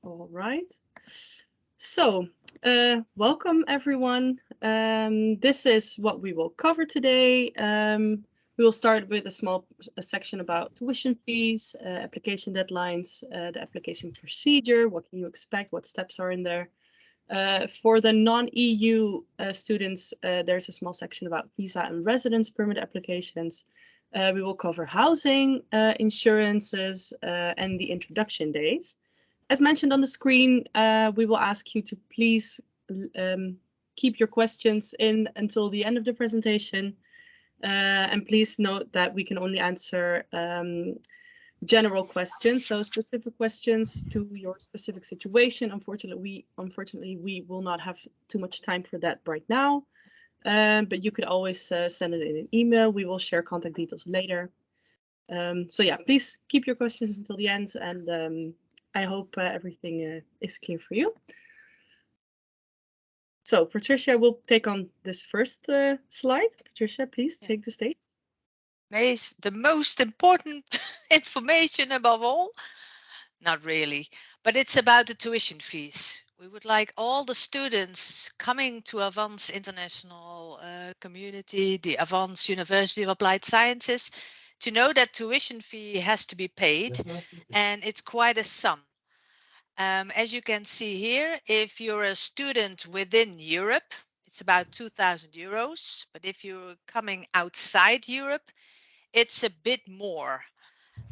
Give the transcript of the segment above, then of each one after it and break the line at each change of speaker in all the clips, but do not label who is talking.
All right. So, welcome everyone. This is what we will cover today. We will start with a small section about tuition fees, application deadlines, the application procedure, what can you expect, what steps are in there. For the non-EU students, there's a small section about visa and residence permit applications. We will cover housing, insurances, and the introduction days. As mentioned on the screen, we will ask you to please keep your questions in until the end of the presentation. And please note that we can only answer general questions, so specific questions to your specific situation. Unfortunately, we will not have too much time for that right now. But you could always send it in an email. We will share contact details later. So yeah, please keep your questions until the end, and I hope everything is clear for you. So Patricia will take on this first slide. Patricia, please take the stage.
The most important information above all? Not really, but it's about the tuition fees. We would like all the students coming to Avans International Community, the Avans University of Applied Sciences, to know that tuition fee has to be paid, and it's quite a sum. As you can see here, if you're a student within Europe, it's about 2,000 euros. But if you're coming outside Europe, it's a bit more,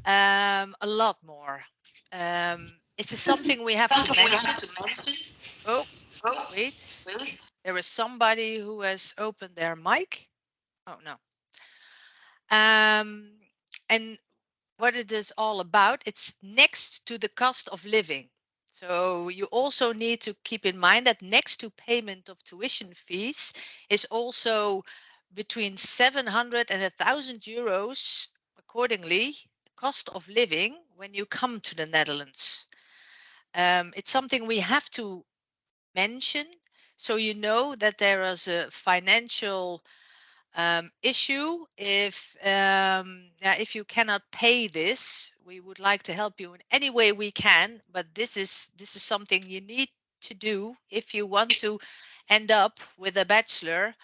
a lot more. It's something we have to mention. Oh, wait. There is somebody who has opened their mic. Oh, no. And what it is all about, it's next to the cost of living. So you also need to keep in mind that next to payment of tuition fees is also between 700 and 1,000 euros, accordingly, cost of living when you come to the Netherlands. It's something we have to mention, so you know that there is a financial issue. If you cannot pay this, we would like to help you in any way we can, but this is something you need to do if you want to end up with a bachelor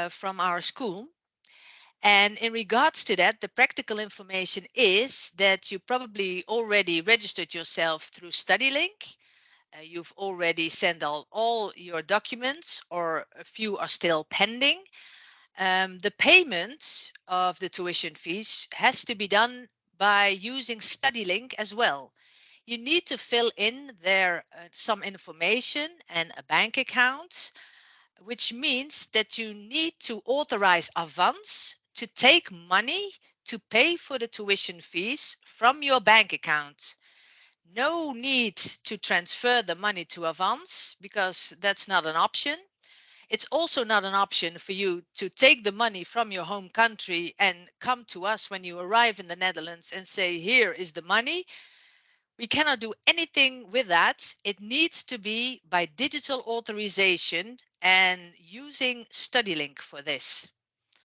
from our school. And in regards to that, the practical information is that you probably already registered yourself through StudyLink. You've already sent all your documents, or a few are still pending. The payment of the tuition fees has to be done by using StudyLink as well. You need to fill in there some information and a bank account, which means that you need to authorize Avans to take money to pay for the tuition fees from your bank account. No need to transfer the money to Avans, because that's not an option. It's also not an option for you to take the money from your home country and come to us when you arrive in the Netherlands and say, here is the money. We cannot do anything with that. It needs to be by digital authorization and using StudyLink for this.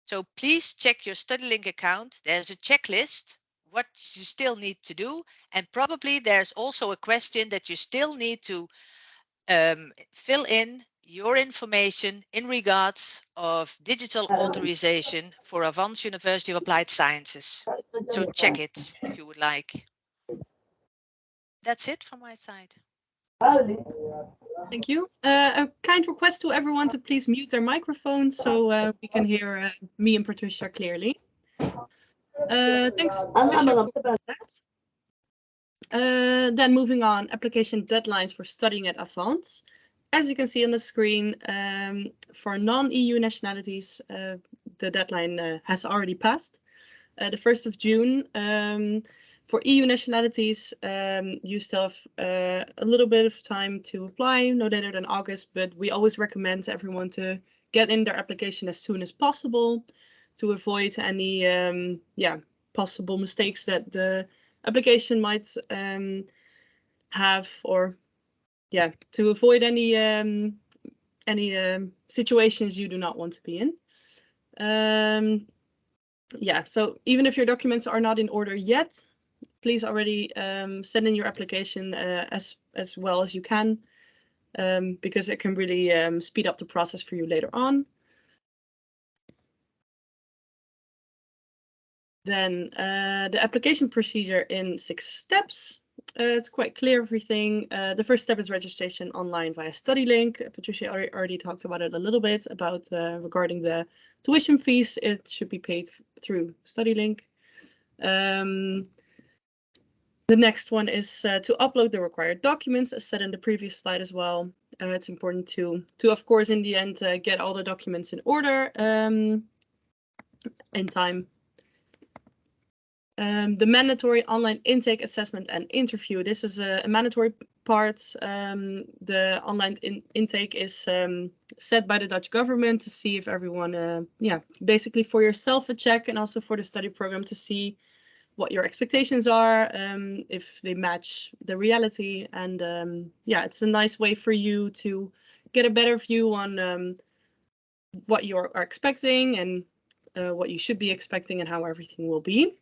So please check your StudyLink account. There's a checklist, what you still need to do. And probably there's also a question that you still need to fill in your information in regards of digital authorization for Avans University of Applied Sciences. So check it if you would like. That's it from my side.
Thank you. A kind request to everyone to please mute their microphones so we can hear me and Patricia clearly. Thanks, Patricia, for that. Then moving on, application deadlines for studying at Avans. As you can see on the screen, for non-EU nationalities, the deadline has already passed, the 1st of June. For EU nationalities, you still have a little bit of time to apply, no later than August, but we always recommend everyone to get in their application as soon as possible to avoid any possible mistakes that the application might have, or to avoid any situations you do not want to be in. So even if your documents are not in order yet, please already send in your application as well as you can, because it can really speed up the process for you later on. Then the application procedure in 6 steps. It's quite clear, everything. The first step is registration online via study link. Patricia already talked about it a little bit about regarding the tuition fees. It should be paid through study link. The next one is to upload the required documents, as said in the previous slide as well. It's important to of course, in the end, get all the documents in order in time. The mandatory online intake assessment and interview. This is a mandatory part. The online intake is set by the Dutch government to see if everyone, basically for yourself a check, and also for the study program to see what your expectations are, if they match the reality. And it's a nice way for you to get a better view on what you are expecting, and what you should be expecting, and how everything will be.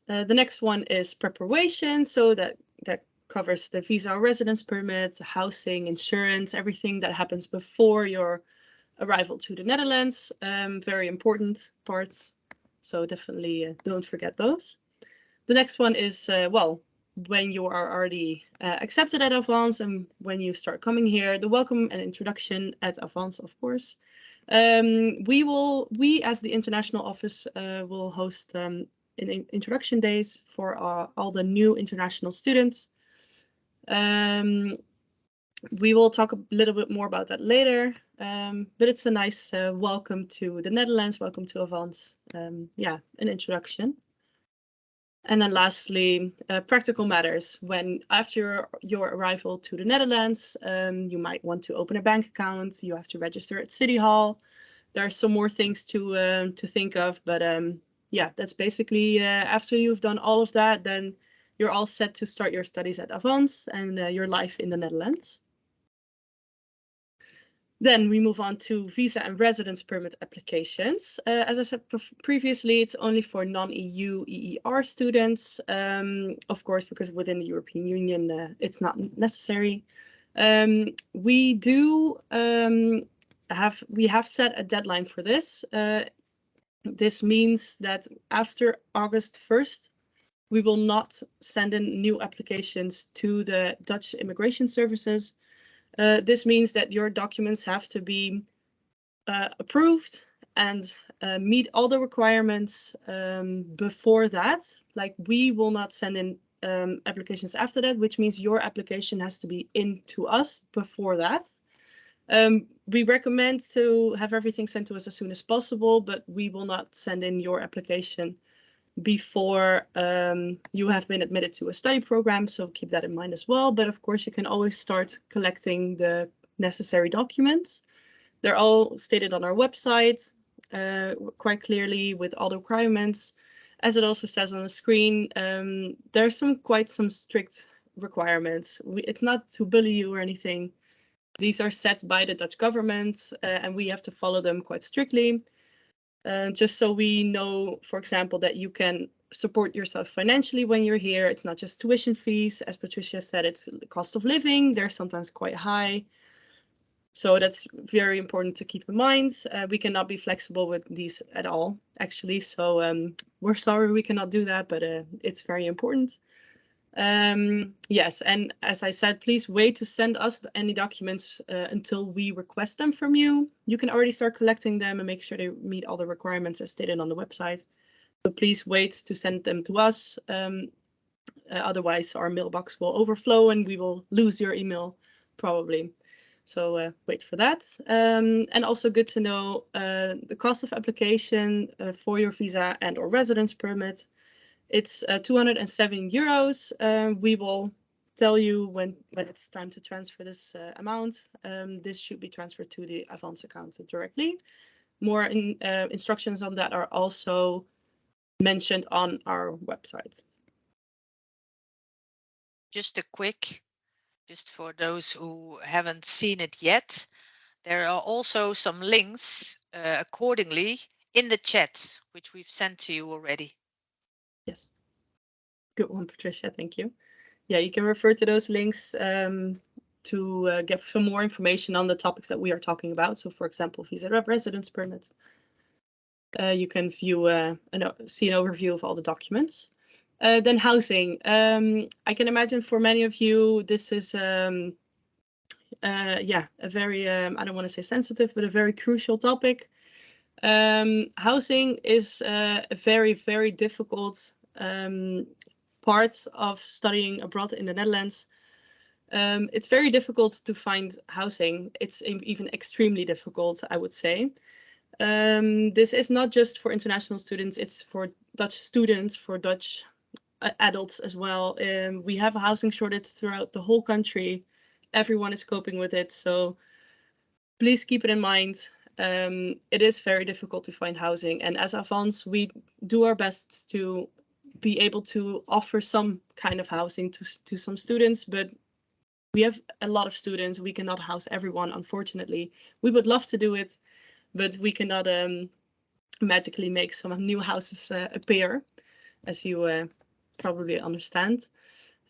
The next one is preparation, so that covers the visa or residence permit, housing, insurance, everything that happens before your arrival to the Netherlands. Very important parts, so definitely don't forget those. The next one is, when you are already accepted at Avans and when you start coming here, the welcome and introduction at Avans, of course. We as the international office will host introduction days for all the new international students. We will talk a little bit more about that later, but it's a nice welcome to the Netherlands, welcome to Avans, an introduction. And then lastly, practical matters. When after your arrival to the Netherlands, you might want to open a bank account, you have to register at City Hall. There are some more things to think of, but that's basically after you've done all of that, then you're all set to start your studies at Avans and your life in the Netherlands. Then we move on to visa and residence permit applications. As I said previously, it's only for non-EU EER students, of course, because within the European Union, it's not necessary. We do have set a deadline for this. This means that after August 1st, we will not send in new applications to the Dutch immigration services. This means that your documents have to be approved and meet all the requirements before that. Like, we will not send in applications after that, which means your application has to be in to us before that. We recommend to have everything sent to us as soon as possible, but we will not send in your application before you have been admitted to a study program, so keep that in mind as well. But of course, you can always start collecting the necessary documents. They're all stated on our website quite clearly with all the requirements. As it also says on the screen, there's quite some strict requirements. It's not to bully you or anything. These are set by the Dutch government, and we have to follow them quite strictly. Just so we know, for example, that you can support yourself financially when you're here. It's not just tuition fees. As Patricia said, it's the cost of living. They're sometimes quite high. So that's very important to keep in mind. We cannot be flexible with these at all, actually. So we're sorry we cannot do that, but it's very important. Yes, and as I said, please wait to send us any documents until we request them from you. You can already start collecting them and make sure they meet all the requirements as stated on the website. But please wait to send them to us. Otherwise, our mailbox will overflow and we will lose your email probably. So wait for that. And also good to know the cost of application for your visa and or residence permit. It's 207 euros. We will tell you when it's time to transfer this amount. This should be transferred to the Avans account directly. More instructions on that are also mentioned on our website.
Just for those who haven't seen it yet, there are also some links accordingly in the chat, which we've sent to you already.
Yes. Good one, Patricia. Thank you. Yeah, you can refer to those links to get some more information on the topics that we are talking about. So, for example, visa residence permit. You can view see an overview of all the documents. Then housing. I can imagine for many of you, this is yeah, a very I don't want to say sensitive, but a very crucial topic. Housing is a very, very difficult part of studying abroad in the Netherlands. It's very difficult to find housing. It's even extremely difficult, I would say. This is not just for international students, it's for Dutch students, for Dutch adults as well. We have a housing shortage throughout the whole country. Everyone is coping with it, so please keep it in mind. It is very difficult to find housing, and as Avans, we do our best to be able to offer some kind of housing to some students, but we have a lot of students. We cannot house everyone, unfortunately. We would love to do it, but we cannot magically make some new houses appear, as you probably understand.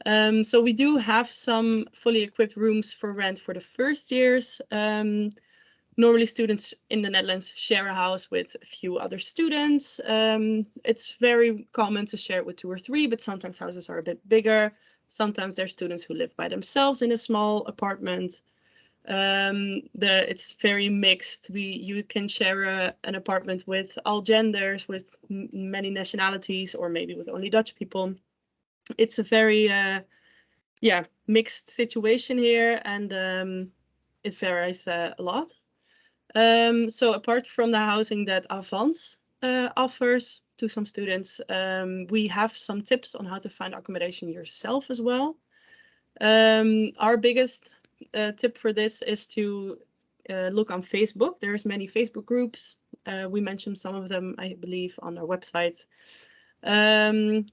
So we do have some fully equipped rooms for rent for the first years. Normally students in the Netherlands share a house with a few other students. It's very common to share it with 2 or 3, but sometimes houses are a bit bigger. Sometimes there are students who live by themselves in a small apartment. It's very mixed. You can share an apartment with all genders, with many nationalities, or maybe with only Dutch people. It's a very yeah, mixed situation here, and it varies a lot. So apart from the housing that Avans offers to some students, we have some tips on how to find accommodation yourself as well. Our biggest tip for this is to look on Facebook. There's many Facebook groups. We mentioned some of them, I believe, on our website,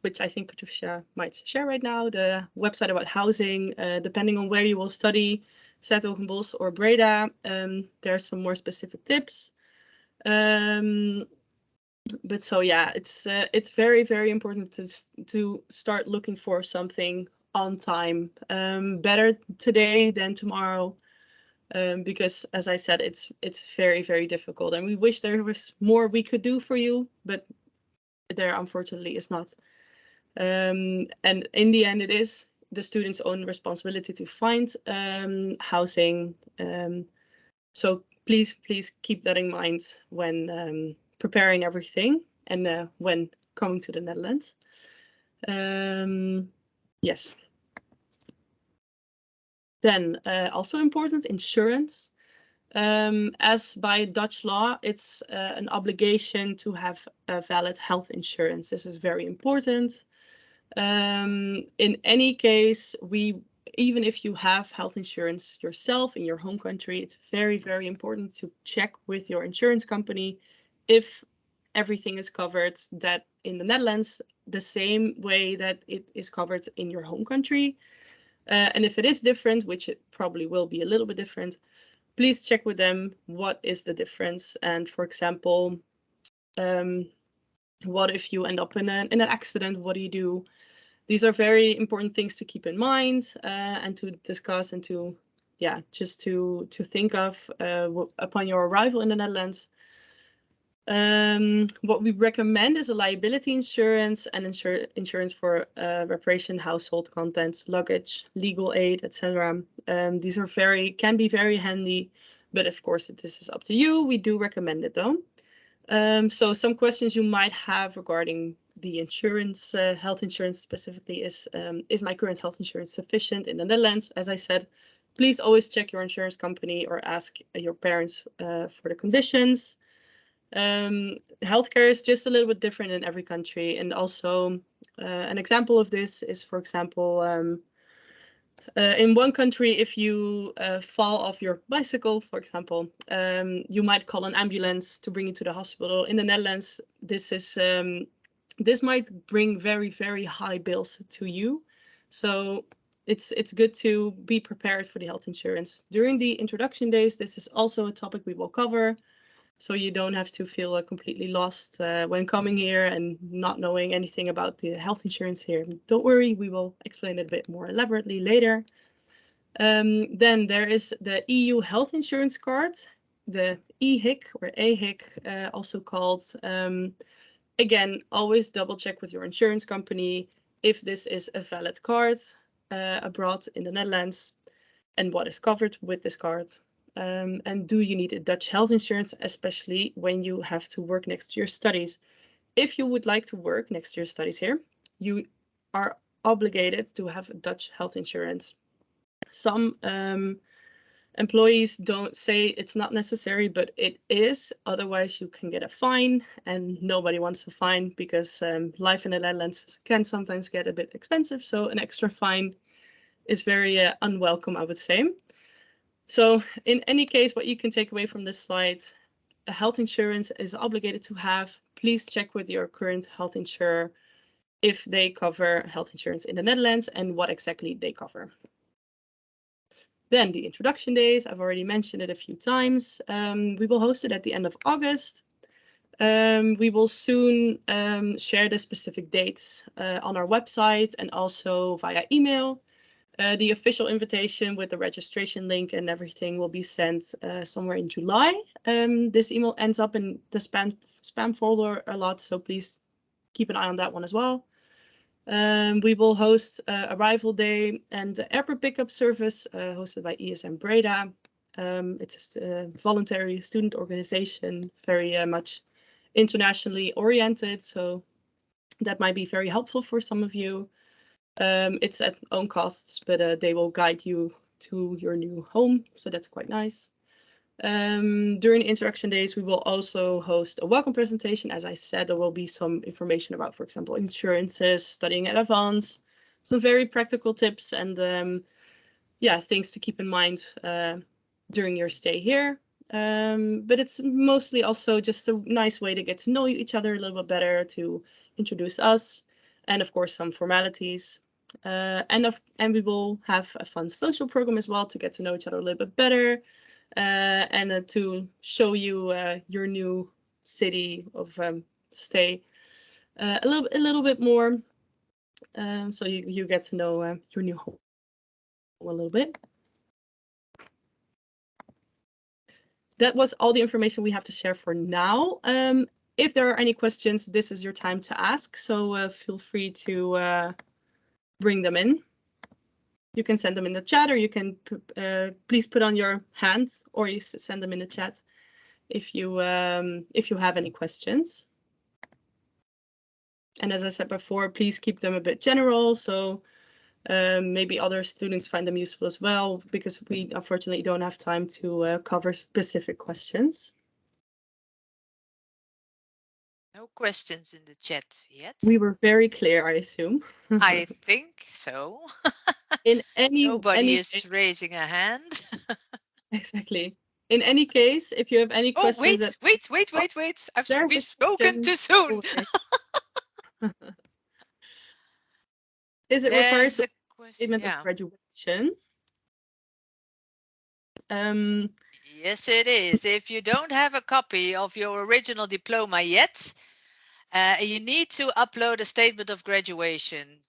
which I think Patricia might share right now. The website about housing, depending on where you will study, Zetogenbos or Breda, there are some more specific tips. But so yeah, it's very, very important to start looking for something on time. Better today than tomorrow, because as I said, it's very, very difficult, and we wish there was more we could do for you, but there unfortunately is not. And in the end, it is the student's own responsibility to find housing. So please keep that in mind when preparing everything and when coming to the Netherlands. Yes. Then also important, insurance. As by Dutch law, it's an obligation to have a valid health insurance. This is very important. In any case, even if you have health insurance yourself in your home country, it's very, very important to check with your insurance company if everything is covered that in the Netherlands, the same way that it is covered in your home country. And if it is different, which it probably will be a little bit different, please check with them what is the difference. And for example, what if you end up in an accident? What do you do? These are very important things to keep in mind and to discuss and to, yeah, just to think of upon your arrival in the Netherlands. What we recommend is a liability insurance and insurance for reparation, household contents, luggage, legal aid, etc. These are can be very handy, but of course, this is up to you. We do recommend it though. So some questions you might have regarding the insurance, health insurance specifically is my current health insurance sufficient in the Netherlands? As I said, please always check your insurance company or ask your parents for the conditions. Healthcare is just a little bit different in every country. And also an example of this is, for example, in one country, if you fall off your bicycle, for example, you might call an ambulance to bring you to the hospital. In the Netherlands, this might bring very, very high bills to you. So it's good to be prepared for the health insurance. During the introduction days, this is also a topic we will cover. so you don't have to feel completely lost when coming here and not knowing anything about the health insurance here. Don't worry, we will explain it a bit more elaborately later. Then there is the EU health insurance card, the EHIC or AHIC, also called. Again, always double check with your insurance company if this is a valid card abroad in the Netherlands and what is covered with this card. And do you need a Dutch health insurance, especially when you have to work next to your studies? If you would like to work next to your studies here, you are obligated to have a Dutch health insurance. Some employees don't say it's not necessary, but it is. Otherwise, you can get a fine, and nobody wants a fine because life in the Netherlands can sometimes get a bit expensive. So an extra fine is very unwelcome, I would say. So in any case, what you can take away from this slide, a health insurance is obligated to have. Please check with your current health insurer if they cover health insurance in the Netherlands and what exactly they cover. Then the introduction days, I've already mentioned it a few times. We will host it at the end of August. We will soon share the specific dates on our website and also via email. The official invitation with the registration link and everything will be sent somewhere in July. This email ends up in the spam folder a lot, so please keep an eye on that one as well. We will host Arrival Day and the airport pickup service hosted by ESM Breda. It's a voluntary student organization, very much internationally oriented, so that might be very helpful for some of you. It's at own costs, but they will guide you to your new home, so that's quite nice. During Interaction Days, we will also host a welcome presentation. As I said, there will be some information about, for example, insurances, studying at Avans, some very practical tips and yeah, things to keep in mind during your stay here. But it's mostly also just a nice way to get to know each other a little bit better, to introduce us, and of course some formalities. And we will have a fun social program as well to get to know each other a little bit better. And to show you your new city of stay a little bit more, so you get to know your new home a little bit. That was all the information we have to share for now. If there are any questions, this is your time to ask, so feel free to bring them in. You can send them in the chat, or you can please put on your hand, or you send them in the chat if you have any questions. And as I said before, please keep them a bit general, so maybe other students find them useful as well, because we unfortunately don't have time to cover specific questions.
No questions in the chat yet.
We were very clear, I assume.
I think so. Nobody is raising a hand.
Exactly. In any case, if you have any questions,
wait! We've spoken too soon.
Is it required to statement of graduation?
Yes, it is. If you don't have a copy of your original diploma yet, you need to upload a statement of graduation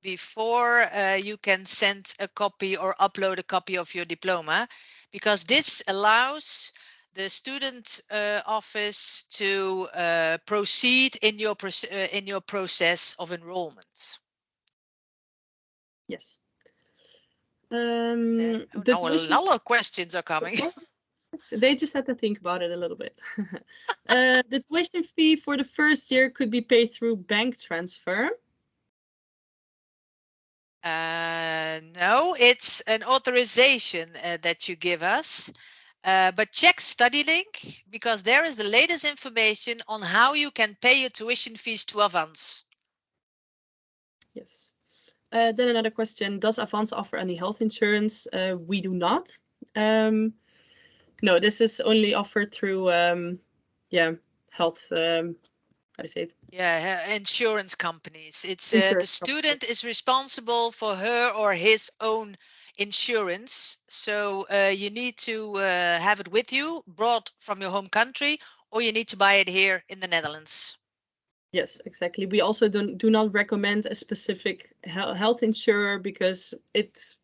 before you can send a copy or upload a copy of your diploma, because this allows the student office to proceed in your process of enrollment.
Yes.
Now a lot of questions are coming.
They just had to think about it a little bit. The tuition fee for the first year could be paid through bank transfer.
No, it's an authorization that you give us. But check StudyLink, because there is the latest information on how you can pay your tuition fees to Avans.
Yes. Then another question, does Avans offer any health insurance? We do not. No, this is only offered through, health, how do you say it?
Yeah, insurance companies. It's the student is responsible for her or his own insurance. So you need to have it with you, brought from your home country, or you need to buy it here in the Netherlands.
Yes, exactly. We also do not recommend a specific health insurer because it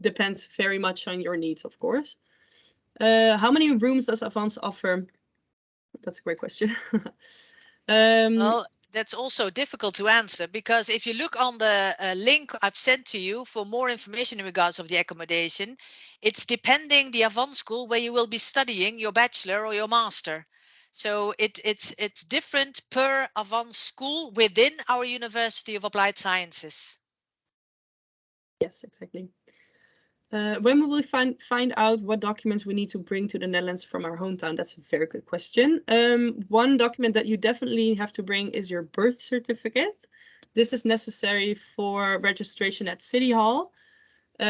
depends very much on your needs, of course. How many rooms does Avans offer? That's a great question.
Well, that's also difficult to answer because if you look on the link I've sent to you for more information in regards of the accommodation, it's depending the Avans school where you will be studying your bachelor or your master. So it's different per Avans school within our University of Applied Sciences.
Yes, exactly. When will we find out what documents we need to bring to the Netherlands from our hometown? That's a very good question. One document that you definitely have to bring is your birth certificate. This is necessary for registration at City Hall.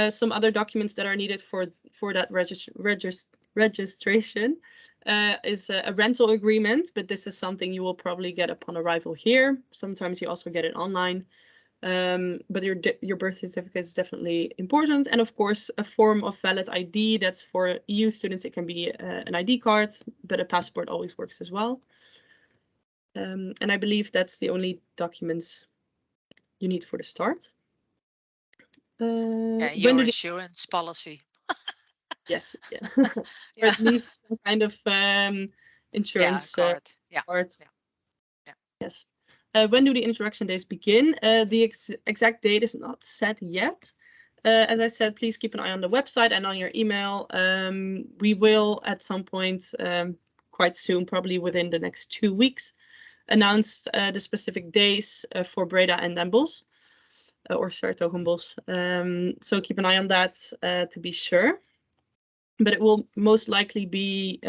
Some other documents that are needed for that registration is a rental agreement, but this is something you will probably get upon arrival here. Sometimes you also get it online. But your birth certificate is definitely important. And of course, a form of valid ID. That's for EU students. It can be an ID card, but a passport always works as well. And I believe that's the only documents you need for the start.
Yeah,
When
your
do
insurance policy.
Yes, yeah. Or
Yeah.
at least some kind of insurance
Card. Yeah.
card.
Yeah.
Yes. When do the introduction days begin? The exact date is not set yet. As I said, please keep an eye on the website and on your email. We will at some point, quite soon, probably within the next 2 weeks, announce the specific days for Breda and Den Bosch, or 's-Hertogenbosch. So keep an eye on that to be sure. But it will most likely be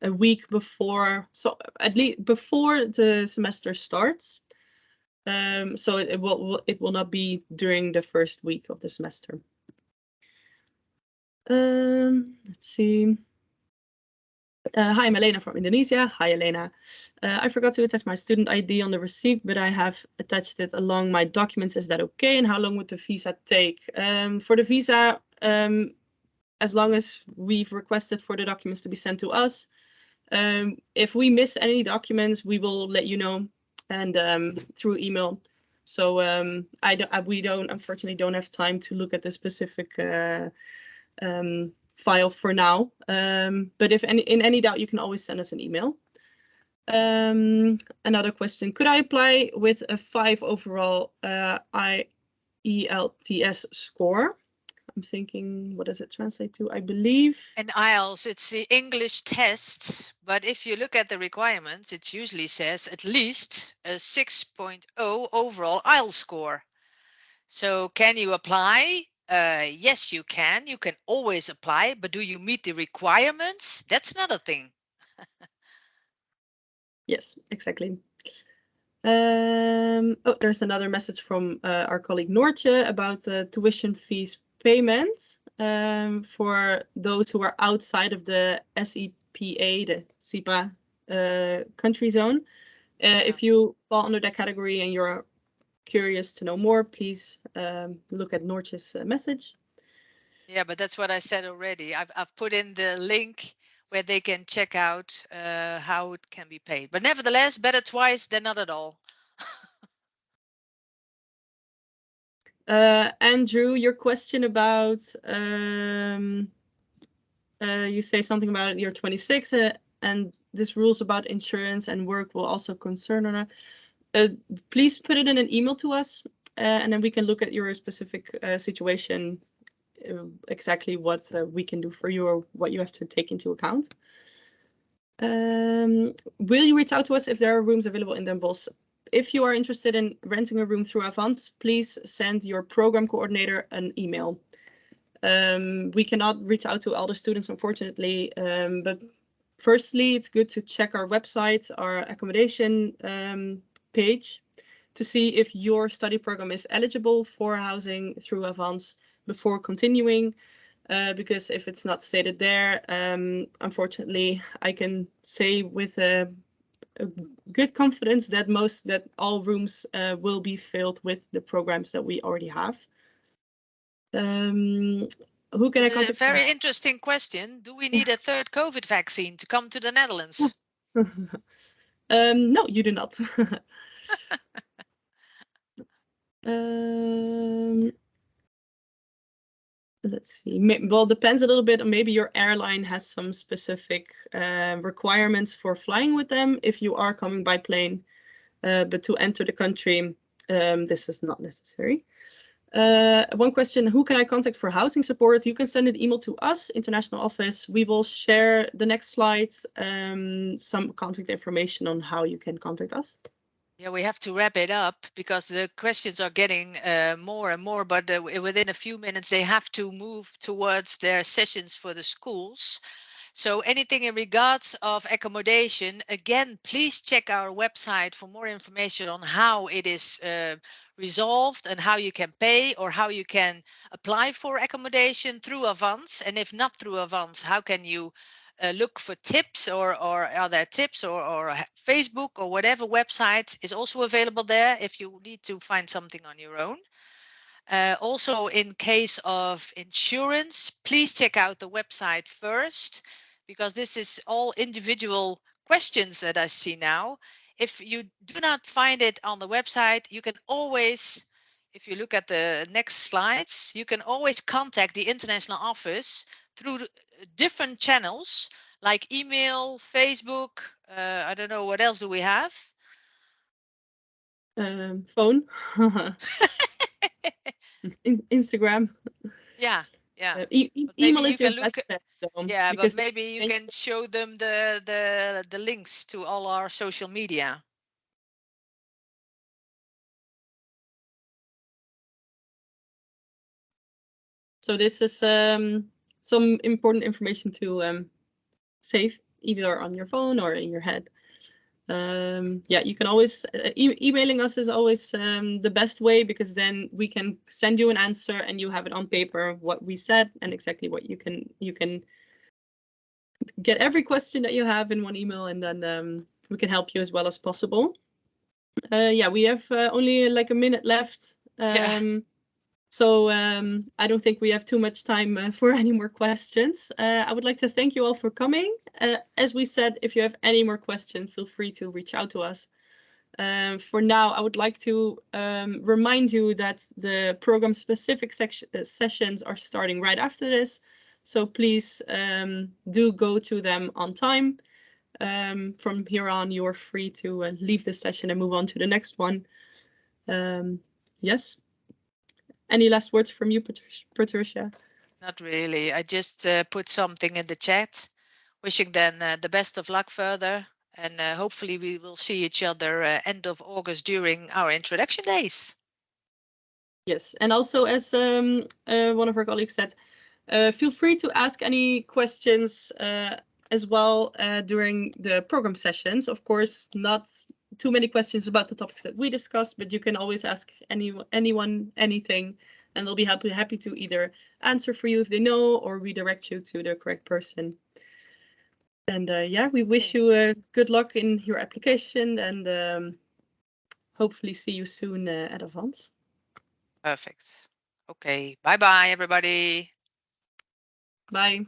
a week before, so at least before the semester starts. So it will not be during the first week of the semester. Let's see. Hi, I'm Elena from Indonesia. Hi, Elena. I forgot to attach my student ID on the receipt, but I have attached it along my documents. Is that okay? And how long would the visa take? For the visa, as long as we've requested for the documents to be sent to us, if we miss any documents, we will let you know, and through email. So we unfortunately don't have time to look at the specific file for now. But if in any doubt, you can always send us an email. Another question: could I apply with a 5 overall IELTS score? I'm thinking, what does it translate to? I believe.
And IELTS, it's the English test, but if you look at the requirements, it usually says at least a 6.0 overall IELTS score. So can you apply? Yes, you can. You can always apply, but do you meet the requirements? That's another thing.
Yes, exactly. There's another message from our colleague Noortje about the tuition fees payment for those who are outside of the SEPA, the SEPA country zone. If you fall under that category and you're curious to know more, please look at Noortje's message.
Yeah, but that's what I said already. I've put in the link where they can check out how it can be paid. But nevertheless, better twice than not at all.
Andrew, your question about you say something about you're 26 and this rules about insurance and work will also concern or not. Please put it in an email to us, and then we can look at your specific situation, exactly what we can do for you or what you have to take into account. Will you reach out to us if there are rooms available in Den Bosch? If you are interested in renting a room through Avans, please send your program coordinator an email. We cannot reach out to all the students, unfortunately, but firstly, it's good to check our website, our accommodation page, to see if your study program is eligible for housing through Avans before continuing. Because if it's not stated there, unfortunately, I can say with a good confidence that all rooms will be filled with the programs that we already have. Who can I
It's a
contact?
very interesting question. Do we need a third COVID vaccine to come to the Netherlands?
No, you do not. Let's see. Well, depends a little bit. Maybe your airline has some specific requirements for flying with them if you are coming by plane. But to enter the country, this is not necessary. One question, who can I contact for housing support? You can send an email to us, International Office. We will share the next slides, some contact information on how you can contact us.
Yeah, we have to wrap it up because the questions are getting more and more, but within a few minutes they have to move towards their sessions for the schools. So anything in regards of accommodation, again, please check our website for more information on how it is resolved and how you can pay or how you can apply for accommodation through Avans. And if not through Avans, how can you look for tips or are there tips or Facebook or whatever website is also available there if you need to find something on your own. Also, in case of insurance, please check out the website first, because this is all individual questions that I see now. If you do not find it on the website, you can always, if you look at the next slides, you can always contact the international office through different channels like email, Facebook. I don't know, what else do we have?
Phone. Instagram.
Yeah, yeah. But maybe
Email
you
is your
can look.
best bet, though,
Yeah, but
because
maybe you can show them the links to all our social media.
so this is some important information to save either on your phone or in your head. Yeah, you can always emailing us is always the best way, because then we can send you an answer and you have it on paper what we said and exactly what you can get every question that you have in one email, and then we can help you as well as possible. Yeah, we have only like a minute left.
Yeah.
So I don't think we have too much time for any more questions. I would like to thank you all for coming. As we said, if you have any more questions, feel free to reach out to us. For now, I would like to remind you that the program-specific sessions are starting right after this. So please do go to them on time. From here on, you are free to leave the session and move on to the next one. Yes. Any last words from you, Patricia?
Not really. I just put something in the chat, wishing them the best of luck further, and hopefully we will see each other end of August during our introduction days.
Yes, and also as one of our colleagues said, feel free to ask any questions as well during the program sessions. Of course, not too many questions about the topics that we discussed, but you can always ask anyone anything, and they'll be happy to either answer for you if they know or redirect you to the correct person. And yeah, we wish you good luck in your application, and hopefully see you soon at Avans.
Perfect. Okay. Bye-bye, everybody.
Bye.